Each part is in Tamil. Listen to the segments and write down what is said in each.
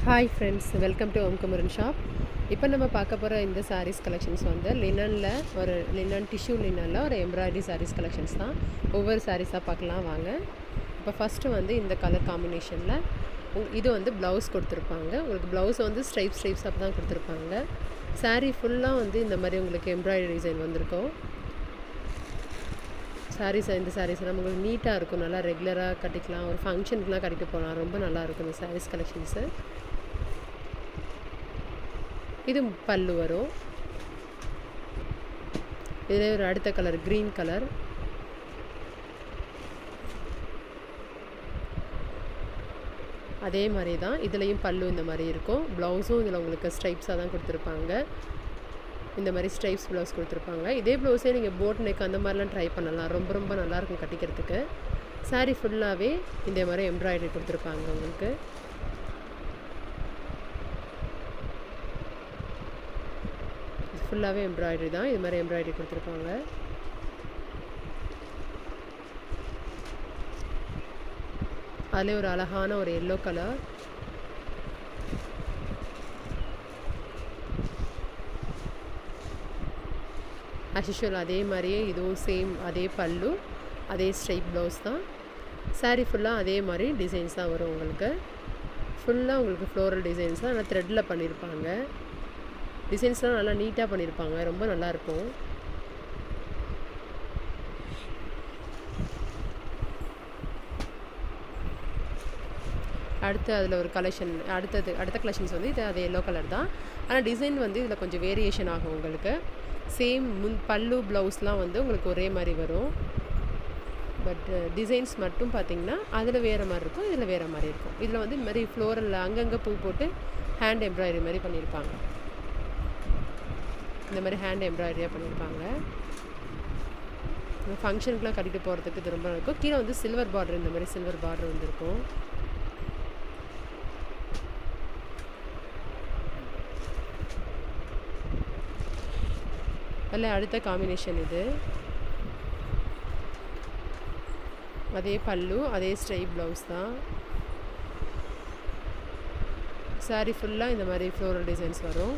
Hi friends, welcome to Om Kumaran shop. இப்போ நம்ம பார்க்க போகிற இந்த சாரீஸ் கலெக்ஷன்ஸ் வந்து லினன் டிஷ்யூ லினனில் ஒரு எம்ப்ராய்டரி சாரீஸ் கலெக்ஷன்ஸ் தான். ஒவ்வொரு சாரீஸாக பார்க்கலாம் வாங்க. இப்போ ஃபஸ்ட்டு வந்து இந்த கலர் காம்பினேஷனில் இது வந்து ப்ளவுஸ் கொடுத்துருப்பாங்க. உங்களுக்கு ப்ளவுஸ் வந்து ஸ்ட்ரைப்ஸாக தான் கொடுத்துருப்பாங்க. சாரீ ஃபுல்லாக வந்து இந்த மாதிரி உங்களுக்கு எம்ப்ராய்டரி டிசைன் வந்திருக்கும். இந்த சாரீஸ் எல்லாம் உங்களுக்கு நீட்டாக இருக்கும். நல்லா ரெகுலராக கட்டிக்கலாம், ஒரு ஃபங்க்ஷனுக்குலாம் கட்டிட்டு போகலாம். ரொம்ப நல்லாயிருக்கும் இந்த சாரீஸ் கலெக்ஷன்ஸு. இது பல்லு வரும். இதில் ஒரு அடுத்த கலர் க்ரீன் கலர். அதே மாதிரி தான் இதுலேயும் பல்லு இந்த மாதிரி இருக்கும். ப்ளவுஸும் இதில் உங்களுக்கு ஸ்ட்ரைப்ஸாக தான் கொடுத்துருப்பாங்க. இந்த மாதிரி ஸ்ட்ரைப்ஸ் ப்ளவுஸ் கொடுத்துருப்பாங்க. இதே ப்ளவுஸே நீங்கள் போட் நெக் அந்த மாதிரிலாம் ட்ரை பண்ணலாம். ரொம்ப நல்லாயிருக்கும் கட்டிக்கிறதுக்கு. சாரீ ஃபுல்லாகவே இந்த மாதிரி எம்ப்ராய்டரி கொடுத்துருப்பாங்க உங்களுக்கு. ஃபுல்லாகவே எம்ப்ராய்டரி தான். இது மாதிரி எம்ப்ராய்டரி கொடுத்துருப்பாங்க. அதில் ஒரு அழகான ஒரு எல்லோ கலர். அஸ்யூஷுவல் அதே மாதிரியே இதுவும் சேம், அதே பல்லு, அதே ஸ்ட்ரைப் ப்ளவுஸ் தான். சாரீ ஃபுல்லாக அதே மாதிரி டிசைன்ஸ் தான் வரும் உங்களுக்கு. ஃபுல்லாக உங்களுக்கு ஃப்ளோரல் டிசைன்ஸ் தான். நல்லா த்ரெட்டில் பண்ணியிருப்பாங்க. டிசைன்ஸ்லாம் நல்லா நீட்டாக பண்ணியிருப்பாங்க. ரொம்ப நல்லாயிருக்கும். அடுத்து அதில் ஒரு கலெக்ஷன், அடுத்த கலெக்ஷன்ஸ் வந்து இது அது எல்லோ கலர் தான். ஆனால் டிசைன் வந்து இதில் கொஞ்சம் வேரியேஷன் ஆகும் உங்களுக்கு. சேம் பல்லு ப்ளவுஸ்லாம் வந்து உங்களுக்கு ஒரே மாதிரி வரும். பட் டிசைன்ஸ் மட்டும் பார்த்திங்கன்னா அதில் வேறு மாதிரி இருக்கும், இதில் வேறு மாதிரி இருக்கும். இதில் வந்து இந்த மாதிரி ஃப்ளோரல் அங்கங்கே பூ போட்டு ஹேண்ட் எம்ப்ராய்டரி மாதிரி பண்ணியிருப்பாங்க. இந்த மாதிரி ஹேண்ட் எம்ப்ராய்டரியாக பண்ணியிருப்பாங்க. ஃபங்க்ஷனுக்குலாம் கட்டிட்டு போகிறதுக்கு இது ரொம்ப இருக்கும். கீழே வந்து சில்வர் பார்டர், இந்த மாதிரி சில்வர் பார்டர் வந்துருக்கும். அதில் அடுத்த காம்பினேஷன் இது. அதே பல்லு, அதே ஸ்ட்ரைப் ப்ளவுஸ் தான். சாரீ ஃபுல்லாக இந்த மாதிரி ஃப்ளோரல் டிசைன்ஸ் வரும்.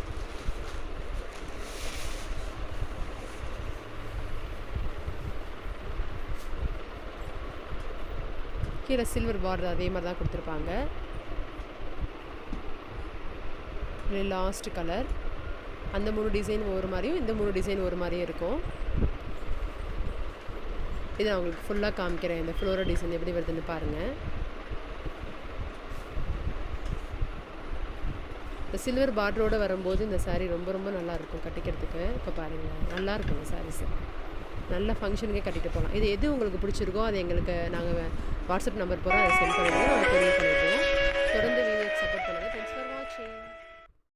கீழே சில்வர் பார்டர் அதே மாதிரி தான் கொடுத்துருப்பாங்க. Last colour. அந்த 3 டிசைன் ஒரு மாதிரியும், இந்த 3 டிசைன் ஒரு மாதிரியும் இருக்கும். இதை நான் உங்களுக்கு ஃபுல்லாக காமிக்கிறேன். இந்த ஃப்ளோரல் டிசைன் எப்படி வருதுன்னு பாருங்கள். இந்த சில்வர் பார்டரோடு வரும்போது இந்த சாரீ ரொம்ப நல்லாயிருக்கும் கட்டிக்கிறதுக்கு. இப்போ பாருங்கள், நல்லாயிருக்கும் இந்த சாரீஸு. நல்ல ஃபங்க்ஷனுக்கே கட்டிட்டு போகலாம். இது எது உங்களுக்கு பிடிச்சிருக்கோ அது எங்களுக்கு நாங்கள் வாட்ஸ்அப் நம்பர் போகிறோம், அதை சென்ட் பண்ணுவோம், அதை கொரியர் பண்ணிடுவோம். தொடர்ந்து வீடியோக்கு சப்போர்ட் பண்ணுங்கள். தேங்க்ஸ் ஃபார் வாட்சிங்.